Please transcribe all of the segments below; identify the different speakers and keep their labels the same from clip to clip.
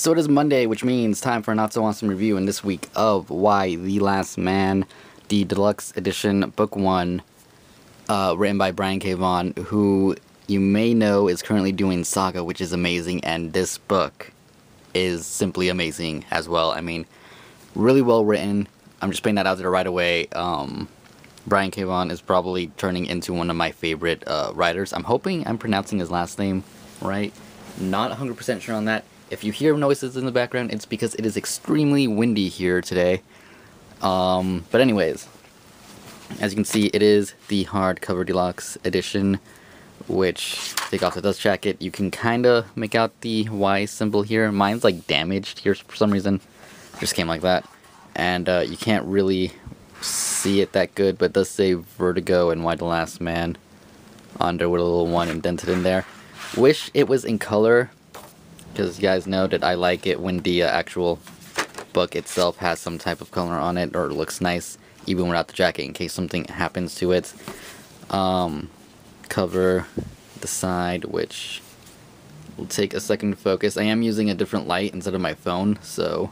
Speaker 1: So it is Monday, which means time for a not so awesome review in this week of Y: The Last Man, the deluxe edition, book 1, written by Brian K. Vaughan, who you may know is currently doing Saga, which is amazing, and this book is simply amazing as well. I mean, really well written. I'm just putting that out there right away. Brian K. Vaughan is probably turning into one of my favorite writers. I'm hoping I'm pronouncing his last name right. Not 100% sure on that. If you hear noises in the background, it's because it is extremely windy here today. But anyways, as you can see, it is the hardcover deluxe edition, which, take off the dust jacket, you can kind of make out the Y symbol here. Mine's like damaged here for some reason. Just came like that. And you can't really see it that good, but it does say Vertigo and Y: The Last Man under with a little 1 indented in there. Wish it was in color, because you guys know that I like it when the actual book itself has some type of color on it, or it looks nice, even without the jacket, in case something happens to it. Cover the side, which will take a second to focus. I am using a different light instead of my phone, so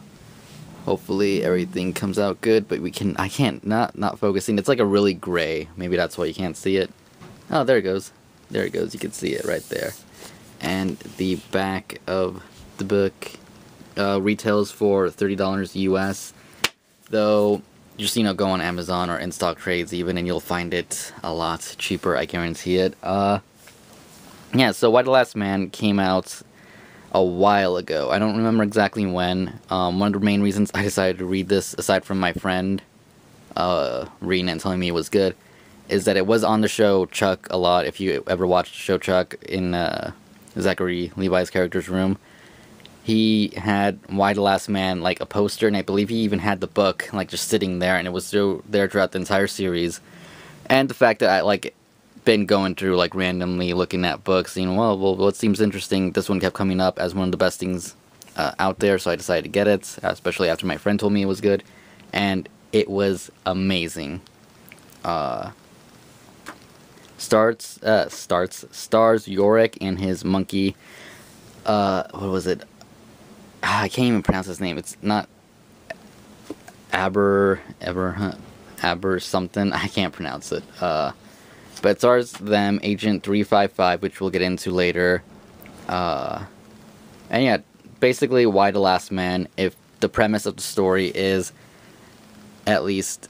Speaker 1: hopefully everything comes out good, but I can't, not focusing. It's like a really gray, maybe that's why you can't see it. Oh, there it goes. There it goes, you can see it right there. And the back of the book retails for $30 US, though just, you know, go on Amazon or in stock trades even, and you'll find it a lot cheaper, I guarantee it. Yeah, so Y: The Last Man came out a while ago. I don't remember exactly when. One of the main reasons I decided to read this, aside from my friend reading it and telling me it was good, is that it was on the show Chuck a lot. If you ever watched the show Chuck in Zachary Levi's character's room, he had Y: The Last Man, like, a poster, and I believe he even had the book, like, just sitting there, and it was still there throughout the entire series. And the fact that I, like, been going through, like, randomly looking at books, you know, well, what seems interesting, this one kept coming up as one of the best things out there, so I decided to get it, especially after my friend told me it was good, and it was amazing. Stars Yorick and his monkey, what was it? I can't even pronounce his name. It's not Aber something. I can't pronounce it. But it stars them, Agent 355, which we'll get into later. And yeah, basically, Y: The Last Man, if the premise of the story is, at least,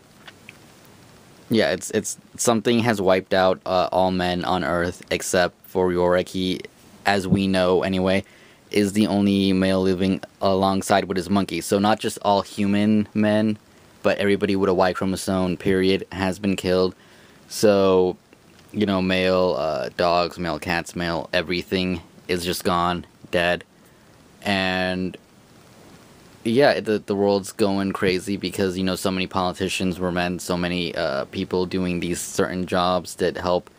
Speaker 1: yeah, it's something has wiped out all men on Earth except for Yorick. He, as we know anyway, is the only male living alongside with his monkey. So not just all human men, but everybody with a Y chromosome, period, has been killed. So, you know, male dogs, male cats, male everything is just gone, dead. And yeah, the world's going crazy because, you know, so many politicians were men, so many people doing these certain jobs that help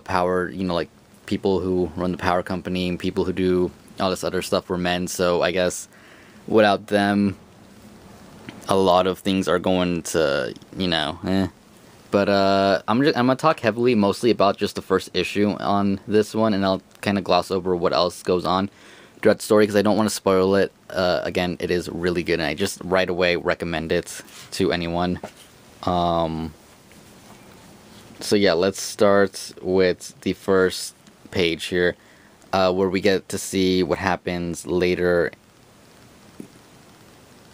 Speaker 1: power, you know, like people who run the power company and people who do all this other stuff were men. So I guess without them, a lot of things are going to, you know, But I'm gonna talk heavily, mostly about just the first issue on this one, and I'll kind of gloss over what else goes on throughout the story because I don't want to spoil it. Again, it is really good, and I just right away recommend it to anyone. So yeah, let's start with the first page here, where we get to see what happens later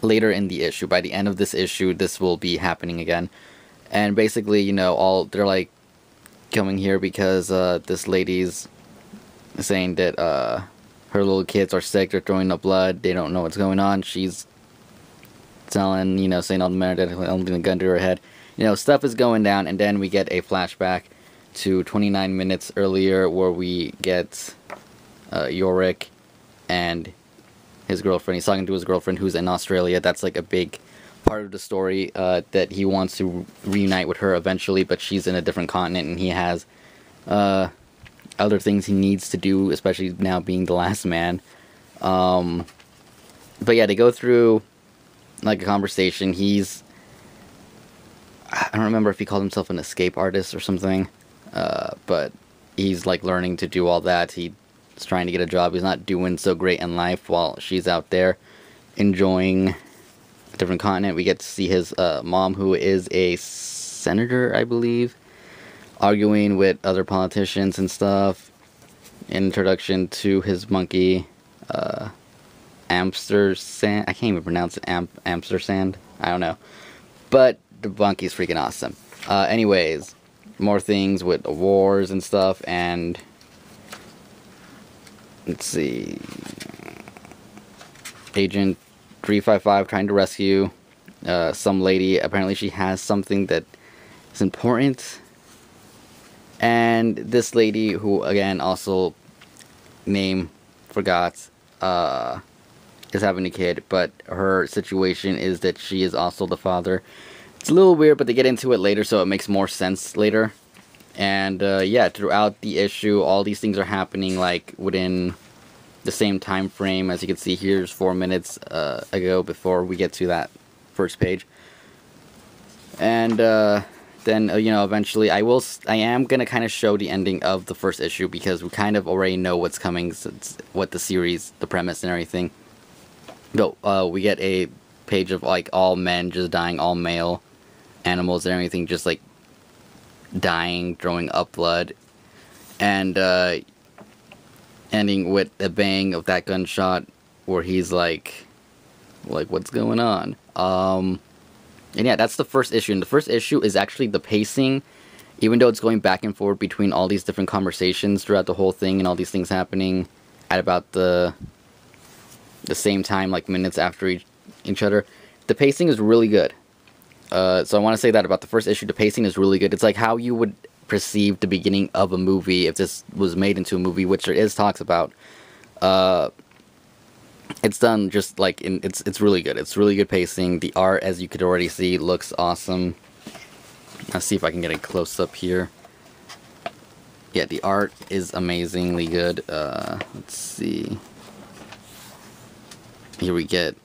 Speaker 1: in the issue. By the end of this issue, this will be happening again. And basically, you know, they're like coming here because this lady's saying that her little kids are sick, they're throwing up blood, they don't know what's going on. She's telling, you know, saying all the matter, holding a gun to her head. You know, stuff is going down, and then we get a flashback to 29 minutes earlier where we get Yorick and his girlfriend. He's talking to his girlfriend who's in Australia. That's like a big part of the story, that he wants to reunite with her eventually, but she's in a different continent, and he has other things he needs to do, especially now being the last man. But yeah, they go through like a conversation. I don't remember if he called himself an escape artist or something, but he's like learning to do all that. He He's trying to get a job. He's not doing so great in life while she's out there enjoying a different continent. We get to see his mom, who is a senator, I believe, arguing with other politicians and stuff. Introduction to his monkey, Ampersand. I can't even pronounce it. Ampersand. I don't know. But the monkey's freaking awesome. Anyways, more things with the wars and stuff, and let's see. Agent 355 trying to rescue some lady. Apparently she has something that is important. And this lady, who again also name forgot, is having a kid, but her situation is that she is also the father. It's a little weird, but they get into it later, so it makes more sense later. And yeah, throughout the issue, all these things are happening like within the same time frame. As you can see, here's 4 minutes ago before we get to that first page. And then you know, eventually I am gonna kind of show the ending of the first issue, because we kind of already know what's coming, since what the series, the premise and everything. But we get a page of like all men just dying, all male animals and everything just like dying, throwing up blood, and ending with a bang of that gunshot where he's like what's going on? And yeah, that's the first issue. And the first issue is actually the pacing, even though it's going back and forth between all these different conversations throughout the whole thing, and all these things happening at about the same time, like minutes after each other. The pacing is really good. So I want to say that about the first issue. The pacing is really good. It's like how you would perceive the beginning of a movie if this was made into a movie, which there is talks about. It's done just like it's really good. It's really good pacing. The art, as you could already see, looks awesome. Let's see if I can get a close up here. Yeah, the art is amazingly good. Let's see. Here we get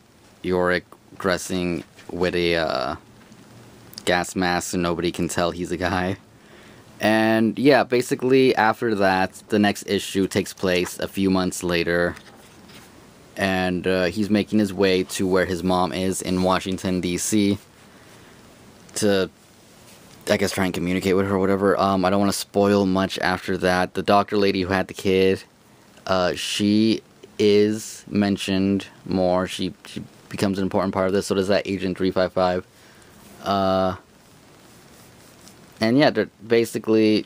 Speaker 1: Yorick dressing with a gas mask so nobody can tell he's a guy. And yeah, basically after that, the next issue takes place a few months later. And he's making his way to where his mom is in Washington, D.C. to, I guess, try and communicate with her or whatever. I don't want to spoil much after that. The doctor lady who had the kid, she is mentioned more. She becomes an important part of this. So does that Agent 355. And yeah, basically,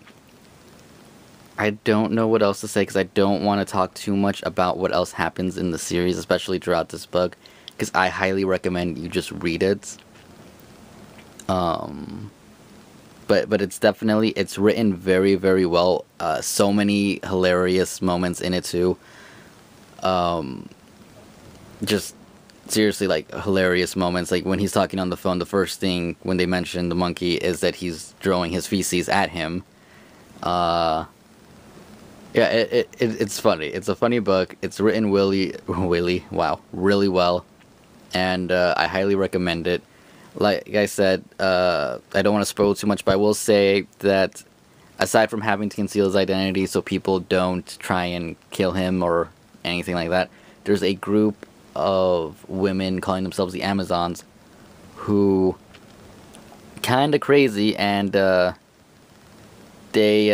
Speaker 1: I don't know what else to say, because I don't want to talk too much about what else happens in the series, especially throughout this book, because I highly recommend you just read it. But it's definitely, it's written very, very well. So many hilarious moments in it too. Just seriously, like, hilarious moments. Like when he's talking on the phone, the first thing when they mention the monkey is that he's throwing his feces at him. Yeah, it's funny. It's a funny book. It's written really well, and I highly recommend it. Like I said, I don't want to spoil too much, but I will say that aside from having to conceal his identity so people don't try and kill him or anything like that, there's a group of women calling themselves the Amazons who kind of crazy, and they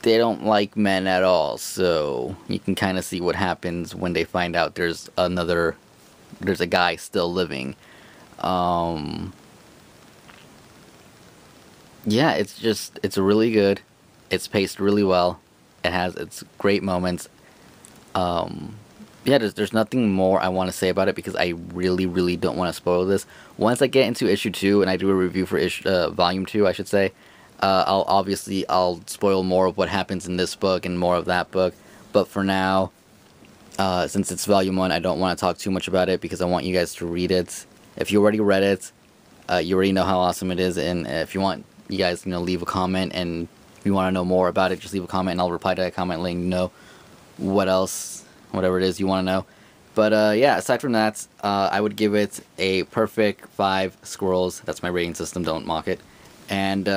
Speaker 1: don't like men at all, so you can kind of see what happens when they find out there's a guy still living. Yeah, it's really good. It's paced really well. It has its great moments. Yeah, there's nothing more I want to say about it, because I really don't want to spoil this. Once I get into issue 2 and I do a review for volume 2, I should say, I'll spoil more of what happens in this book and more of that book. But for now, since it's volume 1, I don't want to talk too much about it, because I want you guys to read it. If you already read it, you already know how awesome it is. And if you want, you guys, leave a comment, and if you want to know more about it, just leave a comment and I'll reply to that comment letting you know what else, whatever it is you want to know. But yeah, aside from that, I would give it a perfect 5 squirrels. That's my rating system, don't mock it. And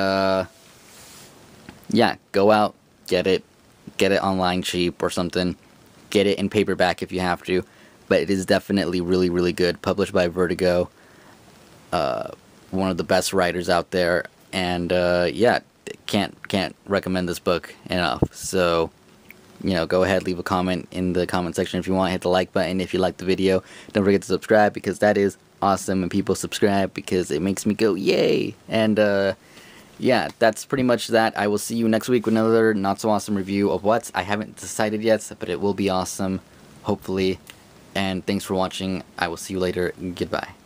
Speaker 1: yeah, go out, get it, get it online cheap or something. Get it in paperback if you have to. But it is definitely really, really good. Published by Vertigo. One of the best writers out there. And yeah, can't recommend this book enough. So, you know, go ahead, leave a comment in the comment section if you want. Hit the like button if you like the video. Don't forget to subscribe, because that is awesome when people subscribe, because it makes me go yay. And yeah, that's pretty much that. I will see you next week with another not so awesome review of what I haven't decided yet, but it will be awesome, hopefully. And thanks for watching. I will see you later. Goodbye.